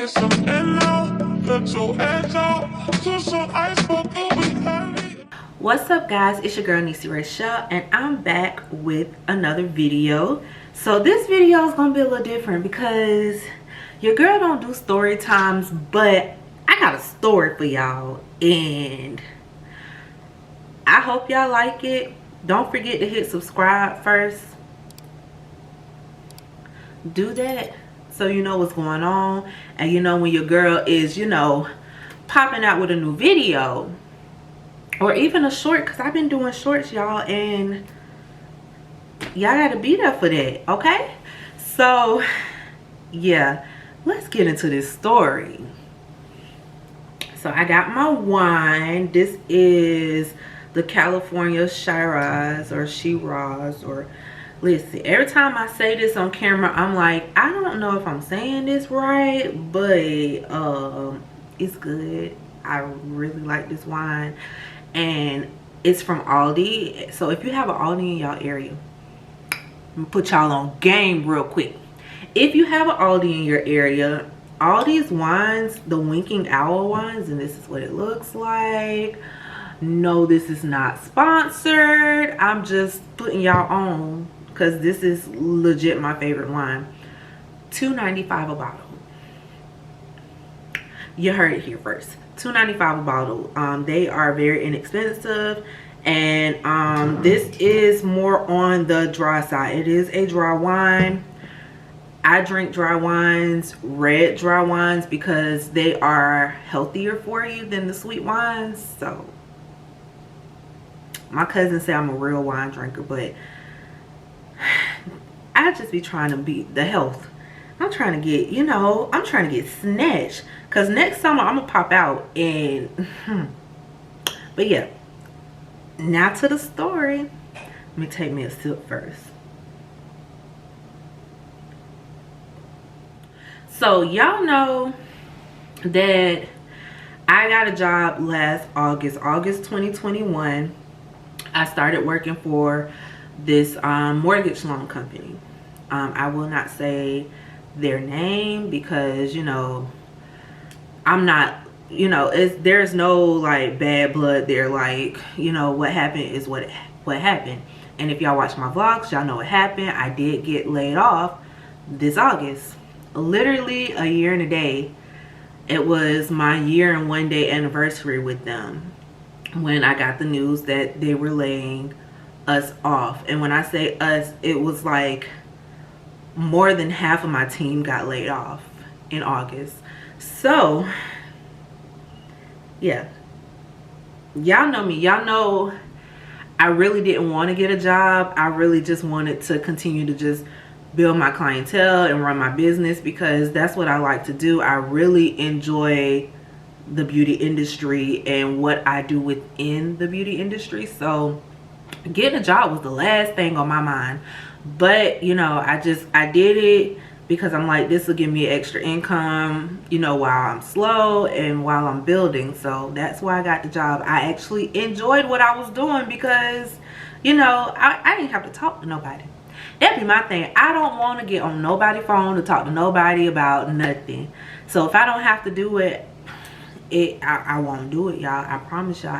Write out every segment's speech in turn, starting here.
get some NO, XOXO, to some ice for BRYTNING. What's up guys, it's your girl NeesyRaychelle and I'm back with another video. So this video is gonna be a little different because your girl don't do story times, but I got a story for y'all and I hope y'all like it. Don't forget to hit subscribe first. Do that so you know what's going on and you know when your girl is, you know, popping out with a new video or even a short, because I've been doing shorts, y'all, and y'all gotta be there for that, okay? So yeah, let's get into this story. So I got my wine. This is the California Shiraz or Shiraz, or listen, every time I say this on camera I'm like, I don't know if I'm saying this right, but it's good. I really like this wine and it's from Aldi. So if you have an Aldi in y'all area, I'm gonna put y'all on game real quick. If you have an Aldi in your area, all these wines, the Winking Owl wines, and this is what it looks like. No, this is not sponsored. I'm just putting y'all on because this is legit my favorite wine. $2.95 a bottle. You heard it here first. $2.95 a bottle. They are very inexpensive, and this is more on the dry side. It is a dry wine. I drink dry wines, red dry wines, because they are healthier for you than the sweet wines. So my cousin say I'm a real wine drinker, but I just be trying to beat the health. I'm trying to get, you know, I'm trying to get snatched, because next summer I'm gonna pop out and but yeah, now to the story. Let me take me a sip first. So y'all know that I got a job last August 2021. I started working for this mortgage loan company. I will not say their name because, you know, I'm not, you know, there's no like bad blood there. Like, you know, what happened is what happened. And if y'all watch my vlogs, y'all know what happened. I did get laid off this August. Literally a year and a day. It was my year and 1 day anniversary with them when I got the news that they were laying us off. And when I say us, it was like more than half of my team got laid off in August. So yeah, y'all know me. Y'all know I really didn't want to get a job. I really just wanted to continue to just build my clientele and run my business because that's what I like to do. I really enjoy the beauty industry and what I do within the beauty industry. So getting a job was the last thing on my mind. But, you know, I did it because I'm like, this will give me extra income, you know, while I'm slow and while I'm building. So that's why I got the job. I actually enjoyed what I was doing because, you know, I didn't have to talk to nobody. That'd be my thing. I don't want to get on nobody's phone to talk to nobody about nothing. So if I don't have to do it, I won't do it, y'all. I promise y'all.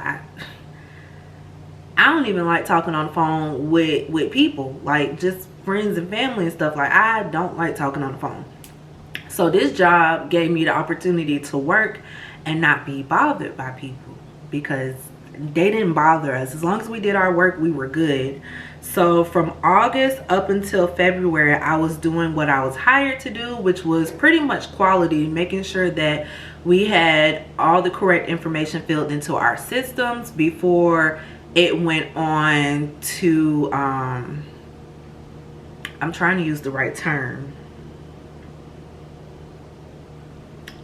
I don't even like talking on the phone with people, like just friends and family and stuff. Like, I don't like talking on the phone. So this job gave me the opportunity to work and not be bothered by people because they didn't bother us. As long as we did our work, we were good. So from August up until February, I was doing what I was hired to do, which was pretty much quality, making sure that we had all the correct information filled into our systems before it went on to, I'm trying to use the right term.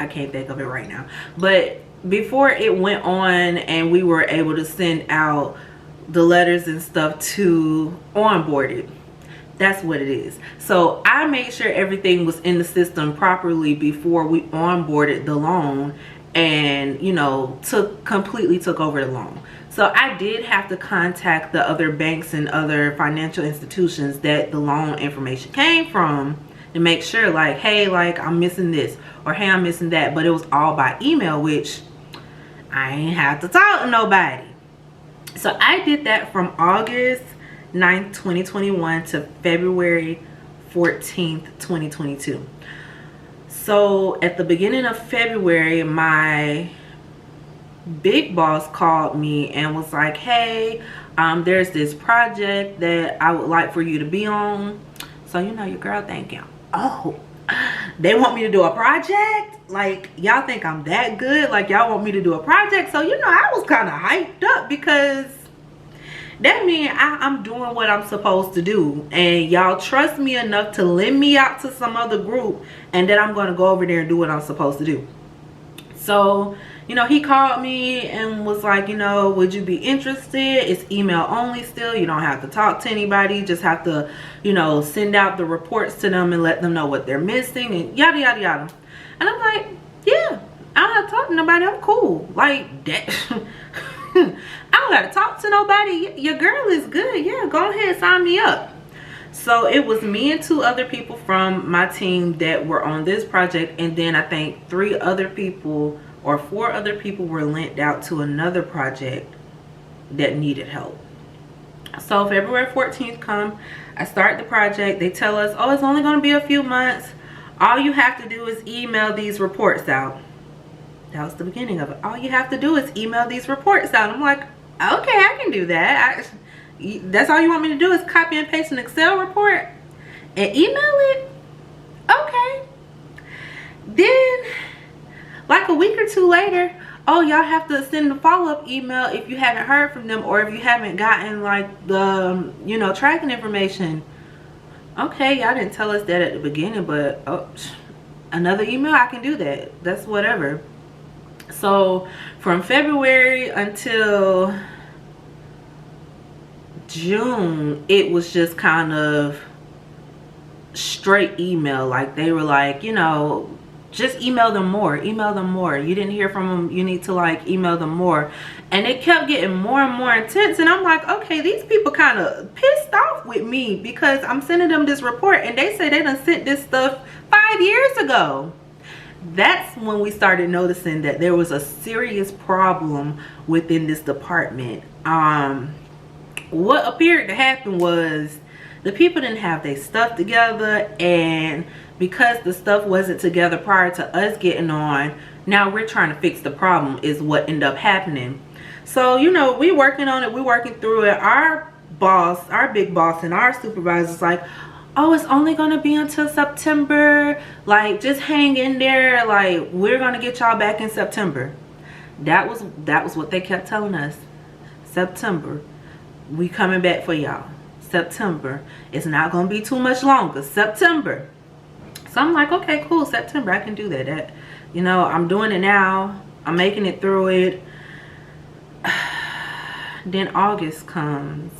I can't think of it right now. But before it went on and we were able to send out the letters and stuff to onboarded. That's what it is. So I made sure everything was in the system properly before we onboarded the loan and, you know, completely took over the loan. So I did have to contact the other banks and other financial institutions that the loan information came from to make sure, like, hey, like, I'm missing this, or hey, I'm missing that. But it was all by email, which I ain't have to talk to nobody. So I did that from August 9th, 2021 to February 14th, 2022. So at the beginning of February, my big boss called me and was like, hey, there's this project that I would like for you to be on. So, you know, your girl thinking, oh, they want me to do a project? Like, y'all think I'm that good? Like, y'all want me to do a project? So, you know, I was kind of hyped up, because that means I'm doing what I'm supposed to do. And y'all trust me enough to lend me out to some other group, and then I'm going to go over there and do what I'm supposed to do. So, you know, he called me and was like, you know, would you be interested? It's email only still. You don't have to talk to anybody. You just have to, you know, send out the reports to them and let them know what they're missing and yada, yada, yada. And I'm like, yeah, I don't have to talk to nobody. I'm cool. Like, that. I don't got to talk to nobody. Your girl is good. Yeah, go ahead, sign me up. So it was me and 2 other people from my team that were on this project. And then I think 3 other people or 4 other people were lent out to another project that needed help. So February 14th come, I start the project. They tell us, oh, it's only going to be a few months. All you have to do is email these reports out. That was the beginning of it. All you have to do is email these reports out. I'm like, okay, I can do that. That's all you want me to do is copy and paste an Excel report and email it? Okay. Then, like a week or 2 later, oh, y'all have to send a follow-up email if you haven't heard from them, or if you haven't gotten, like, the, you know, tracking information. Okay, y'all didn't tell us that at the beginning, but oh, another email, I can do that. That's whatever. So from February until June, it was just kind of straight email. Like, they were like, you know, just email them more, email them more. You didn't hear from them, you need to, like, email them more. And it kept getting more and more intense, and I'm like, okay, these people kind of pissed off with me because I'm sending them this report and they say they done sent this stuff 5 years ago. That's when we started noticing that there was a serious problem within this department. What appeared to happen was the people didn't have their stuff together, and because the stuff wasn't together prior to us getting on, now we're trying to fix the problem is what ended up happening. So, you know, we working on it, we working through it. Our boss, our big boss, and our supervisor's like, oh, it's only gonna be until September, like, just hang in there, like, we're gonna get y'all back in September. That was what they kept telling us. September, we coming back for y'all. September, it's not gonna be too much longer. September. So I'm like, okay, cool, September, I can do that. You know, I'm doing it now, I'm making it through it. Then August comes,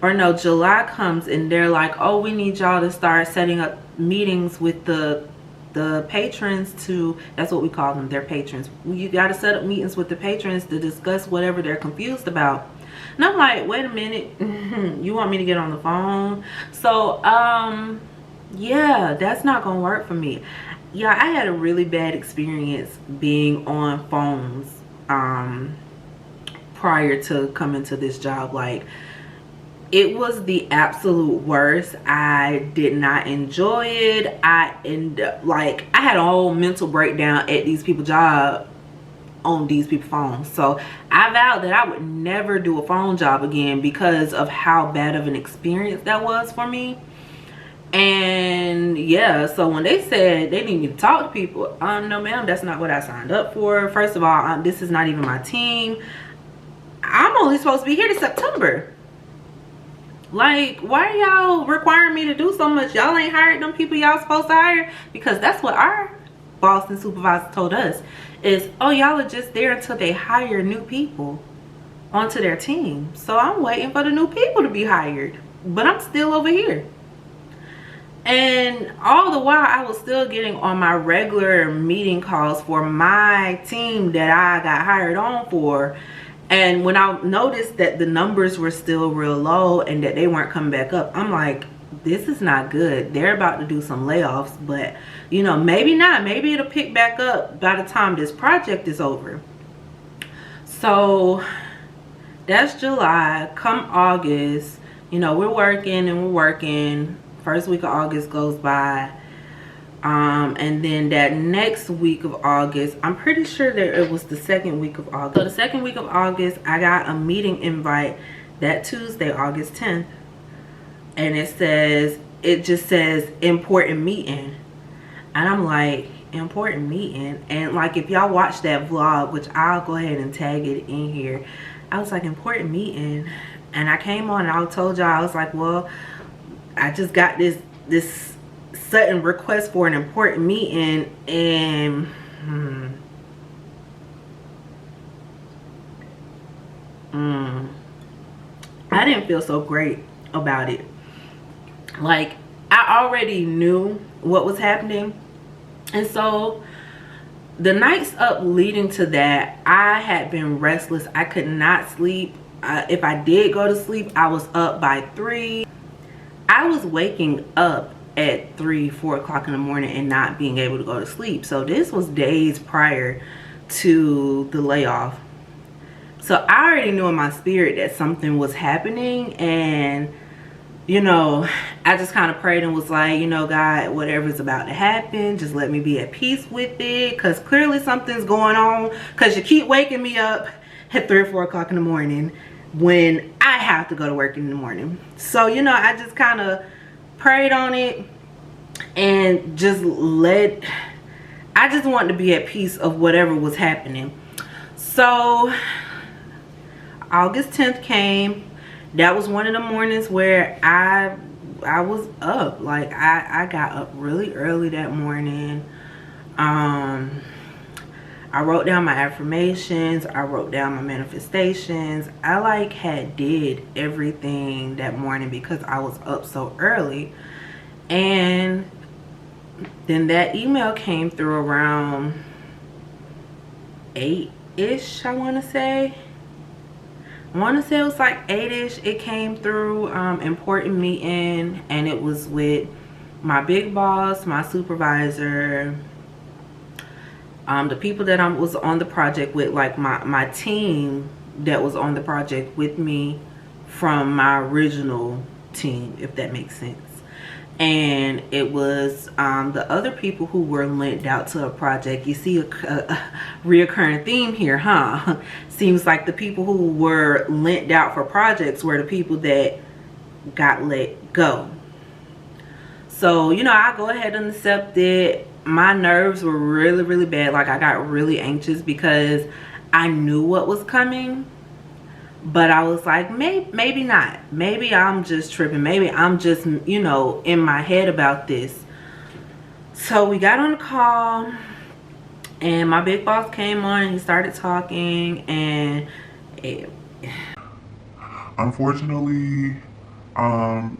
or no, July comes, and they're like, oh, we need y'all to start setting up meetings with the patrons to, that's what we call them, they're patrons. You got to set up meetings with the patrons to discuss whatever they're confused about. And I'm like, wait a minute, you want me to get on the phone? So yeah, that's not gonna work for me. Yeah, I had a really bad experience being on phones prior to coming to this job. Like, it was the absolute worst. I did not enjoy it. I had a whole mental breakdown at these people's job on these people's phones. So I vowed that I would never do a phone job again because of how bad of an experience that was for me. And yeah, so when they said they need me to talk to people, no ma'am, that's not what I signed up for. First of all, this is not even my team. I'm only supposed to be here to September. Like, why are y'all requiring me to do so much? Y'all ain't hired them people y'all supposed to hire? Because that's what our boss and supervisor told us is, oh, y'all are just there until they hire new people onto their team. So I'm waiting for the new people to be hired, but I'm still over here. And all the while I was still getting on my regular meeting calls for my team that I got hired on for. And when I noticed that the numbers were still real low and that they weren't coming back up, I'm like, this is not good. They're about to do some layoffs, but you know, maybe not. Maybe it'll pick back up by the time this project is over. So that's July. Come August, you know, we're working and we're working. First week of August goes by. And then that next week of August, I'm pretty sure that it was the second week of August. So the second week of August, I got a meeting invite that Tuesday, August 10th. And it just says important meeting. And I'm like, important meeting? And like, if y'all watch that vlog, which I'll go ahead and tag it in here, I was like, important meeting. And I came on and I told y'all, I was like, well, I just got this sudden request for an important meeting, and I didn't feel so great about it. Like, I already knew what was happening, and so the nights up leading to that, I had been restless. I could not sleep. If I did go to sleep, I was up by 3. I was waking up at 3-4 o'clock in the morning and not being able to go to sleep. So this was days prior to the layoff. So I already knew in my spirit that something was happening, and you know, I just kind of prayed and was like, you know, God, whatever's about to happen, just let me be at peace with it, because clearly something's going on, because you keep waking me up at 3 or 4 o'clock in the morning when I have to go to work in the morning. So, you know, I just kind of prayed on it and just I just wanted to be at peace of whatever was happening. So August 10th came. That was one of the mornings where I was up. Like, I got up really early that morning. I wrote down my affirmations. I wrote down my manifestations. I like had did everything that morning because I was up so early. And then that email came through around 8-ish, I want to say. I want to say it was like 8-ish. It came through, important meeting, and it was with my big boss, my supervisor, the people that I was on the project with, like my team that was on the project with me from my original team, if that makes sense. And it was the other people who were linked out to a project. You see a reoccurring theme here, huh? Seems like the people who were linked out for projects were the people that got let go. So, you know, I go ahead and accept it. My nerves were really, really bad. Like, I got really anxious because I knew what was coming. But I was like, maybe not. Maybe I'm just tripping. Maybe I'm just, you know, in my head about this. So we got on the call, and my big boss came on and he started talking, and Unfortunately,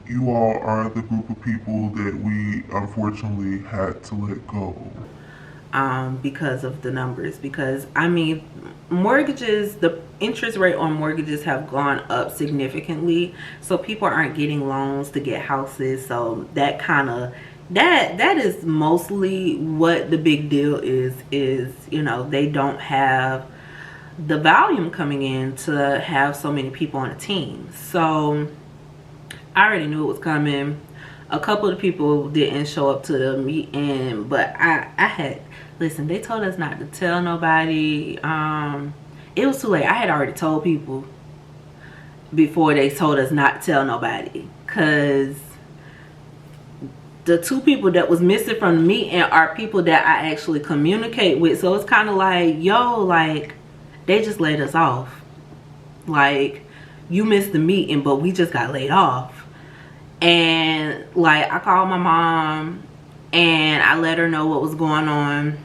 you all are the group of people that we unfortunately had to let go. Because of the numbers. Because, I mean, mortgages, the interest rate on mortgages have gone up significantly, so people aren't getting loans to get houses. So that kind of that is mostly what the big deal is, you know, they don't have the volume coming in to have so many people on a team. So I already knew it was coming. A couple of people didn't show up to the meeting, but I had, listen, they told us not to tell nobody. It was too late. I had already told people before they told us not to tell nobody, because the 2 people that was missing from the meeting are people that I actually communicate with. So it's kind of like, yo, like, they just laid us off. Like, you missed the meeting, but we just got laid off. And like, I called my mom and I let her know what was going on.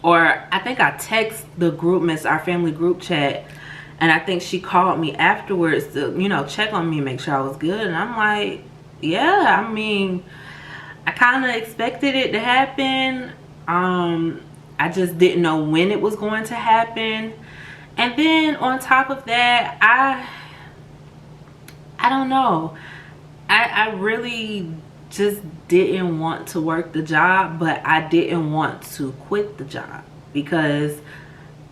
Or I think I text the group mess, our family group chat, and I think she called me afterwards to, you know, check on me and make sure I was good. And I'm like, yeah, I mean, I kind of expected it to happen. I just didn't know when it was going to happen. And then on top of that, I don't know. I really just didn't want to work the job, but I didn't want to quit the job because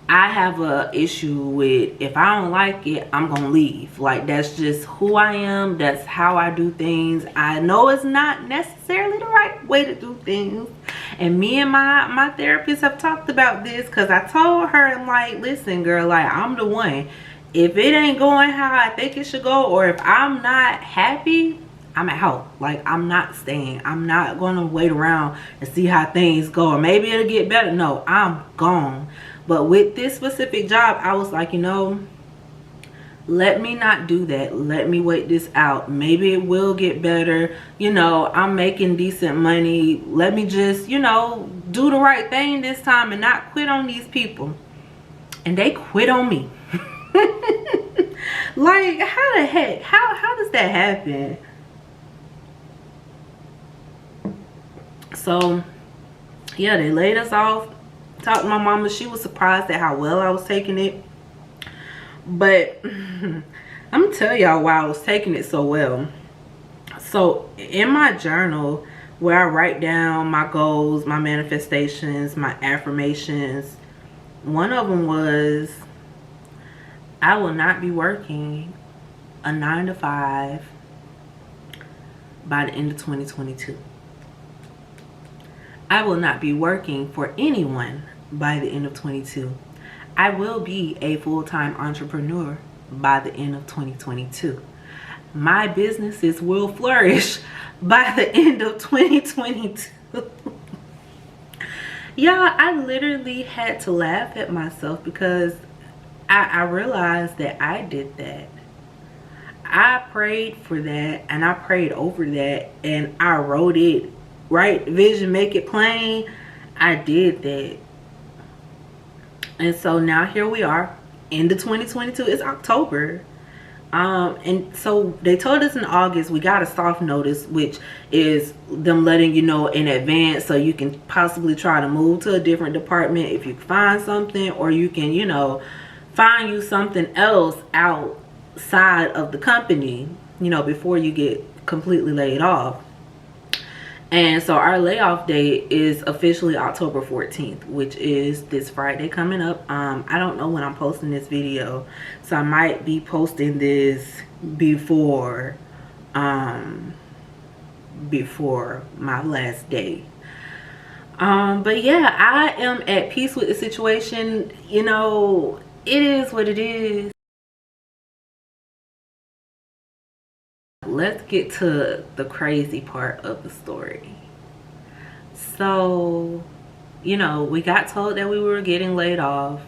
I have a issue with, if I don't like it, I'm gonna leave. Like, that's just who I am. That's how I do things. I know it's not necessarily the right way to do things, and me and my therapist have talked about this, because I told her, I'm like, listen girl, like, I'm the one. If it ain't going how I think it should go, or if I'm not happy, I'm out. Like, I'm not staying. I'm not gonna wait around and see how things go, or maybe it'll get better. No, I'm gone. But with this specific job, I was like, you know, let me not do that. Let me wait this out. Maybe it will get better. You know, I'm making decent money. Let me just, you know, do the right thing this time and not quit on these people. And they quit on me. Like, how the heck? How does that happen? So, yeah, they laid us off. Talked to my mama. She was surprised at how well I was taking it. But I'm gonna tell y'all why I was taking it so well. So in my journal, where I write down my goals, my manifestations, my affirmations, one of them was, I will not be working a 9 to 5 by the end of 2022. I will not be working for anyone by the end of 22. I will be a full-time entrepreneur by the end of 2022. My businesses will flourish by the end of 2022. Y'all, I literally had to laugh at myself because I realized that I did that. I prayed for that, and I prayed over that, and I wrote it. Right vision, make it plain. I did that. And so now here we are, end of 2022. It's October. And so they told us in August we got a soft notice, which is them letting you know in advance so you can possibly try to move to a different department if you find something, or you can, you know, find you something else outside of the company, you know, before you get completely laid off. And so our layoff date is officially October 14th, which is this Friday coming up. I don't know when I'm posting this video, so I might be posting this before my last day. But yeah, I am at peace with the situation. You know, it is what it is. Let's get to the crazy part of the story. So, you know, we got told that we were getting laid off.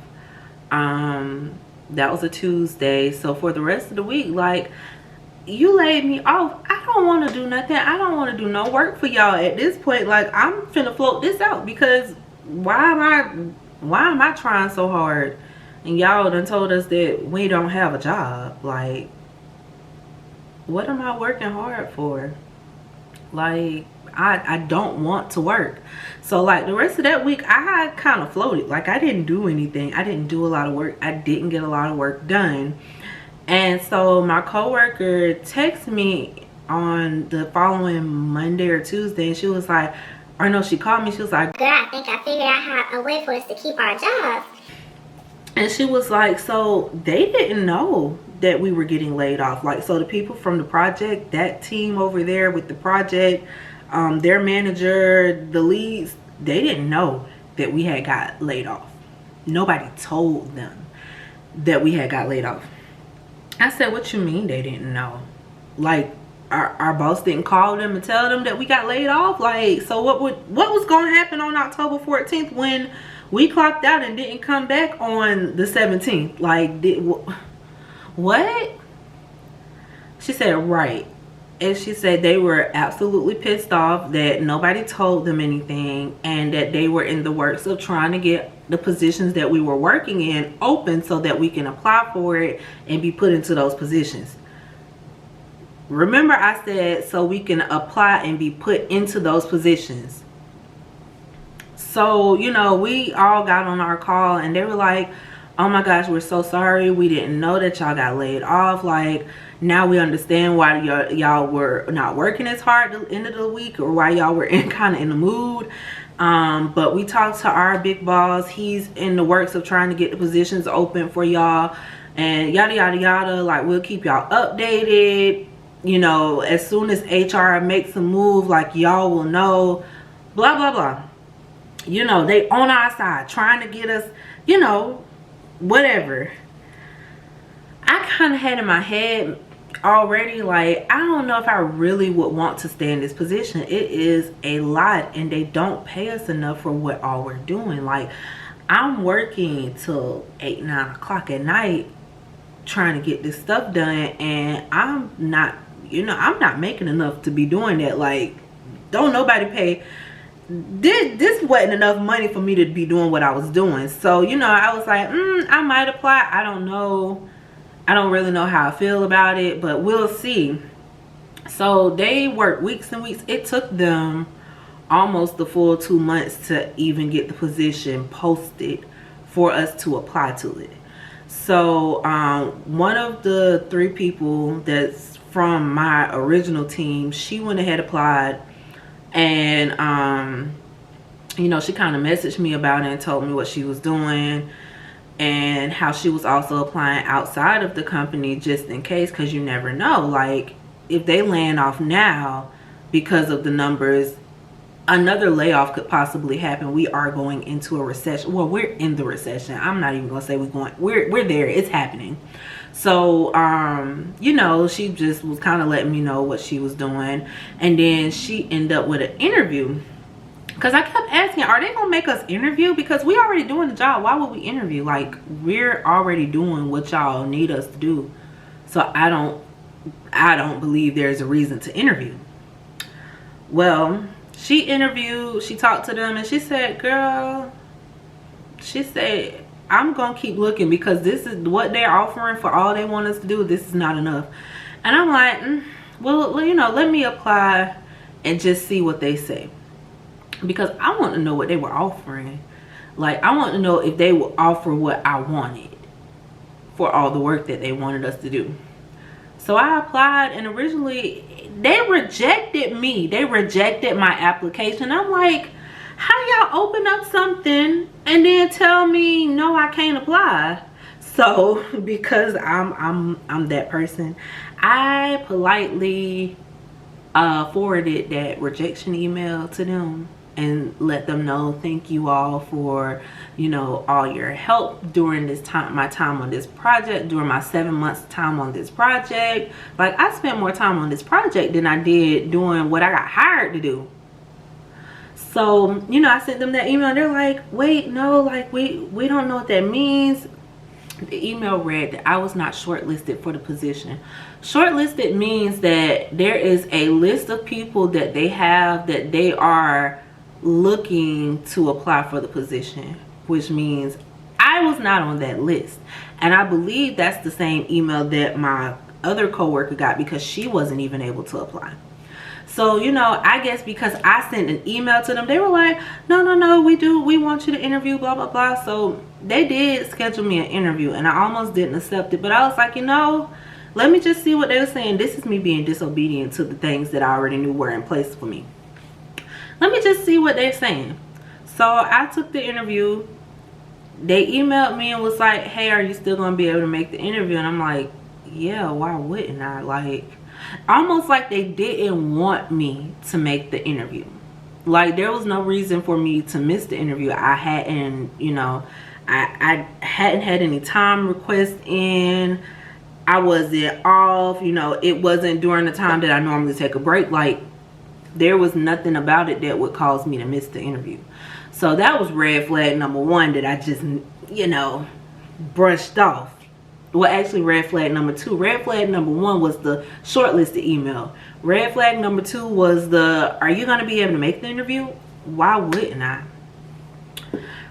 That was a Tuesday. So for the rest of the week, like, you laid me off. I don't want to do nothing. I don't want to do no work for y'all at this point. Like, I'm finna float this out, because why am I trying so hard and y'all done told us that we don't have a job? Like, what am I working hard for? Like, I don't want to work. So like the rest of that week, I kind of floated. Like, I didn't do anything. I didn't do a lot of work. I didn't get a lot of work done. And so my coworker texted me on the following Monday or Tuesday, and she was like, or no, she called me. She was like, "Good, I think I figured out how a way for us to keep our jobs." And she was like, so they didn't know that we were getting laid off. Like, so the people from the project, that team over there with the project, their manager, the leads, they didn't know that we had got laid off. Nobody told them that we had got laid off. I said, what you mean they didn't know? Like, our boss didn't call them and tell them that we got laid off? Like, so what was going to happen on October 14th when we clocked out and didn't come back on the 17th? Like, what? She said, right. And she said they were absolutely pissed off that nobody told them anything, and that they were in the works of trying to get the positions that we were working in open so that we can apply for it and be put into those positions. Remember, I said so we can apply and be put into those positions. So, you know, we all got on our call and they were like, oh my gosh, we're so sorry, we didn't know that y'all got laid off. Like, now we understand why y'all were not working as hard at the end of the week, or why y'all were kind of in the mood. But we talked to our big boss. He's in the works of trying to get the positions open for y'all, and yada yada yada. Like, we'll keep y'all updated, you know, as soon as HR makes a move, like, y'all will know, blah blah blah. You know, they on our side trying to get us, you know, whatever. I kind of had in my head already, like, I don't know if I really would want to stay in this position. It is a lot, and they don't pay us enough for what all we're doing. Like, I'm working till 8, 9 o'clock at night trying to get this stuff done, and I'm not, you know, I'm not making enough to be doing that. Like, don't nobody pay. This wasn't enough money for me to be doing what I was doing. So, you know, I was like, I might apply. I don't know. I don't really know how I feel about it, but we'll see. So they worked weeks and weeks. It took them almost the full 2 months to even get the position posted for us to apply to it. So one of the 3 people that's from my original team, she went ahead, applied, and you know, she kind of messaged me about it and told me what she was doing, and how she was also applying outside of the company just in case, because you never know. Like, if they land off now because of the numbers, another layoff could possibly happen. We are going into a recession. Well, we're in the recession. I'm not even gonna say we're there. It's happening. So you know, she just was kind of letting me know what she was doing, and then she ended up with an interview. Because I kept asking, are they gonna make us interview? Because we already doing the job. Why would we interview? Like, we're already doing what y'all need us to do. So I don't believe there's a reason to interview. Well, she interviewed, she talked to them, and she said, girl, she said, I'm gonna keep looking, because this is what they're offering for all they want us to do. This is not enough. And I'm like, well, you know, let me apply and just see what they say. Because I want to know what they were offering. Like, I want to know if they would offer what I wanted for all the work that they wanted us to do. So I applied, and originally they rejected me. They rejected my application. I'm like, how y'all open up something and then tell me no, I can't apply? So because I'm that person, I politely forwarded that rejection email to them and let them know, thank you all for, you know, all your help during this time, my time on this project, during my 7 months time on this project. Like, I spent more time on this project than I did doing what I got hired to do. So, you know, I sent them that email, and they're like, wait, no, like, we don't know what that means. The email read that I was not shortlisted for the position. Shortlisted means that there is a list of people that they have that they are looking to apply for the position, which means I was not on that list. And I believe that's the same email that my other coworker got, because she wasn't even able to apply. So, you know, I guess because I sent an email to them, they were like, no, we want you to interview, blah blah blah. So they did schedule me an interview, and I almost didn't accept it, but I was like, you know, let me just see what they were saying. This is me being disobedient to the things that I already knew were in place for me. Let me just see what they're saying. So I took the interview. They emailed me and was like, hey, are you still gonna be able to make the interview? And I'm like, yeah, why wouldn't I? Like, almost like they didn't want me to make the interview. Like, there was no reason for me to miss the interview. I hadn't, you know, I hadn't had any time requests in. I wasn't off, you know, it wasn't during the time that I normally take a break. Like, there was nothing about it that would cause me to miss the interview. So that was red flag number 1 that I just, you know, brushed off. Well, actually, red flag number 2. Red flag number 1 was the shortlisted email. Red flag number 2 was the, are you going to be able to make the interview? Why wouldn't I?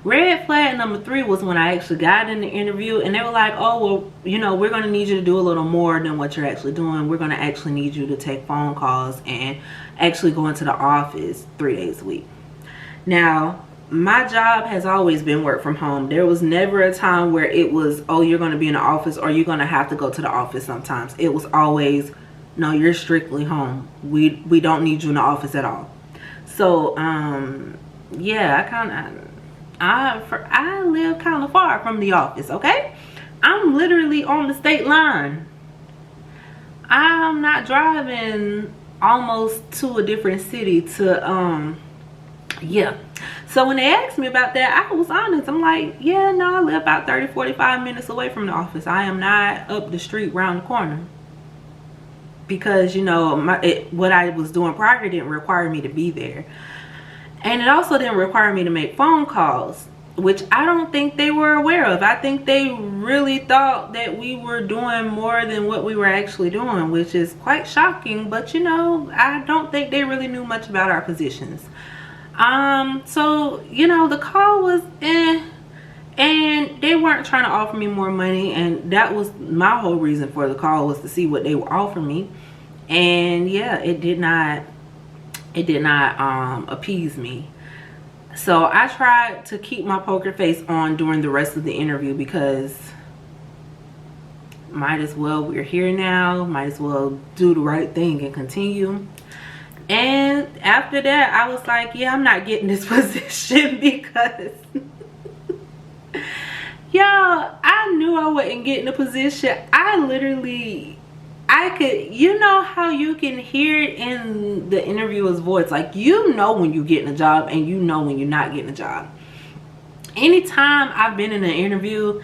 Red flag number 3 was when I actually got in the interview, and they were like, oh, well, you know, we're going to need you to do a little more than what you're actually doing. We're going to actually need you to take phone calls and actually go into the office 3 days a week. Now, my job has always been work from home. There was never a time where it was, oh, you're going to be in the office or you're going to have to go to the office sometimes. It was always, no, you're strictly home. We don't need you in the office at all. So yeah, I live kind of far from the office. Okay, I'm literally on the state line. I'm not driving almost to a different city to yeah. So when they asked me about that, I was honest. I'm like, yeah, no, I live about 30-45 minutes away from the office. I am not up the street round the corner, because you know what I was doing prior didn't require me to be there, and it also didn't require me to make phone calls, which I don't think they were aware of. I think they really thought that we were doing more than what we were actually doing, which is quite shocking. But you know, I don't think they really knew much about our positions. So you know, the call was and they weren't trying to offer me more money, and that was my whole reason for the call, was to see what they would offer me. And yeah, it did not appease me. So I tried to keep my poker face on during the rest of the interview, because might as well, we're here now, might as well do the right thing and continue. And after that, I was like, yeah, I'm not getting this position, because y'all, I knew I wasn't getting the position. I could, you know how you can hear it in the interviewer's voice, like, you know when you're getting a job and you know when you're not getting a job. Anytime I've been in an interview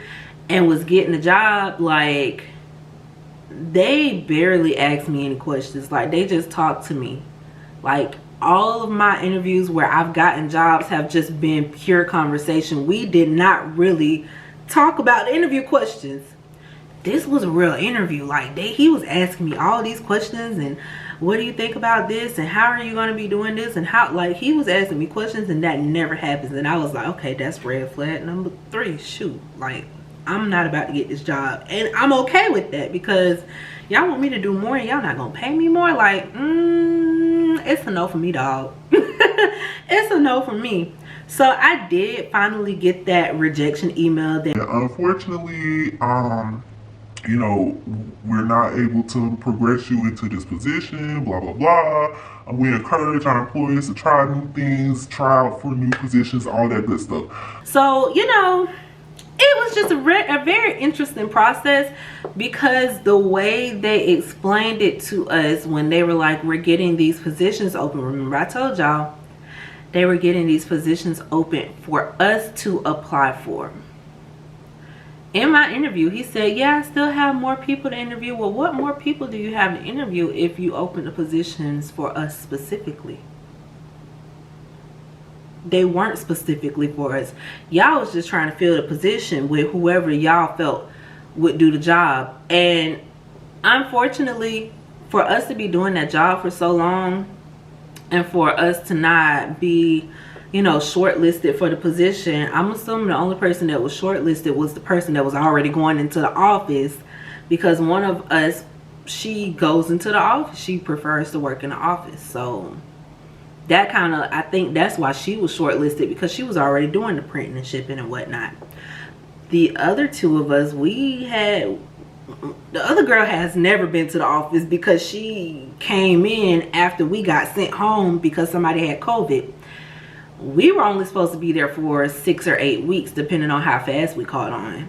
and was getting a job, like, they barely asked me any questions. Like, they just talked to me. Like, all of my interviews where I've gotten jobs have just been pure conversation. We did not really talk about interview questions. This was a real interview. Like, he was asking me all these questions, and what do you think about this, and how are you going to be doing this, and how, like, he was asking me questions, and that never happens. And I was like, okay, that's red flag number 3. Shoot, like, I'm not about to get this job, and I'm okay with that, because y'all want me to do more and y'all not gonna pay me more. Like, it's a no for me, dog. It's a no for me. So I did finally get that rejection email that, unfortunately, you know, we're not able to progress you into this position, blah, blah, blah. We encourage our employees to try new things, try out for new positions, all that good stuff. So, you know, it was just a very interesting process, because the way they explained it to us when they were like, we're getting these positions open. Remember, I told y'all they were getting these positions open for us to apply for. In my interview, he said, yeah, I still have more people to interview. Well, what more people do you have to interview if you open the positions for us specifically? They weren't specifically for us. Y'all was just trying to fill the position with whoever y'all felt would do the job. And unfortunately, for us to be doing that job for so long, and for us to not be, you know, shortlisted for the position, I'm assuming the only person that was shortlisted was the person that was already going into the office, because one of us, she goes into the office. She prefers to work in the office. So that kind of, I think that's why she was shortlisted, because she was already doing the printing and shipping and whatnot. The other two of us, the other girl has never been to the office, because she came in after we got sent home because somebody had COVID. We were only supposed to be there for 6 or 8 weeks, depending on how fast we caught on,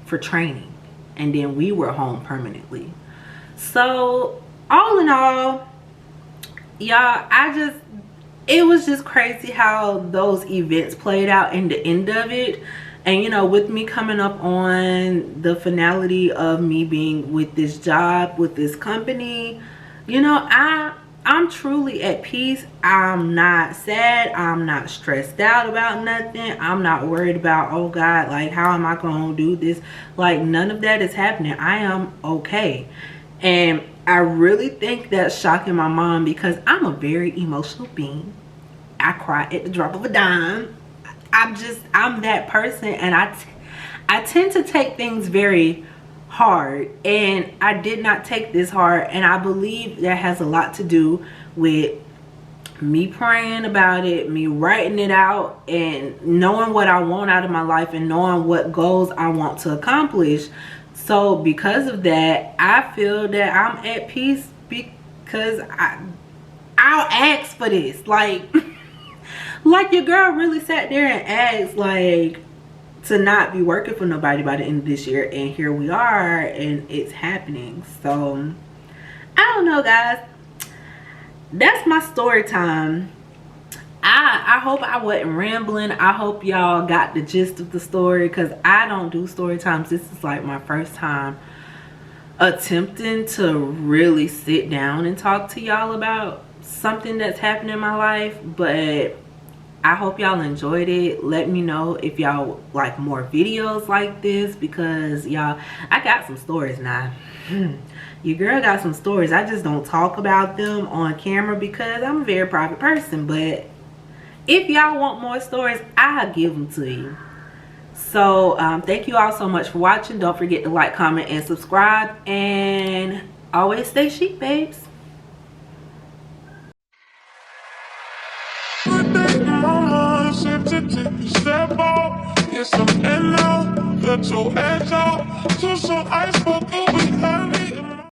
for training. And then we were home permanently. So all in all, y'all, it was just crazy how those events played out in the end of it. And you know, with me coming up on the finality of me being with this job, with this company, you know, I'm truly at peace. I'm not sad. I'm not stressed out about nothing. I'm not worried about, oh God, like, how am I going to do this? Like, none of that is happening. I am okay. And I really think that's shocking my mom, because I'm a very emotional being. I cry at the drop of a dime. I'm that person, and I tend to take things very hard, and I did not take this hard. And I believe that has a lot to do with me praying about it, me writing it out, and knowing what I want out of my life and knowing what goals I want to accomplish. So because of that, I feel that I'm at peace, because I'll ask for this. Like like your girl really sat there and asked, like, to not be working for nobody by the end of this year, and here we are, and it's happening. So I don't know, guys. That's my story time. I hope I wasn't rambling. I hope y'all got the gist of the story, because I don't do story times. This is like my first time attempting to really sit down and talk to y'all about something that's happened in my life. But I hope y'all enjoyed it. Let me know if y'all like more videos like this, because y'all, I got some stories now. Your girl got some stories. I just don't talk about them on camera because I'm a very private person. But if y'all want more stories, I'll give them to you. So thank you all so much for watching. Don't forget to like, comment, and subscribe, and always stay chic, babes. Step out, get some NO, let your edge out to some ice bucket.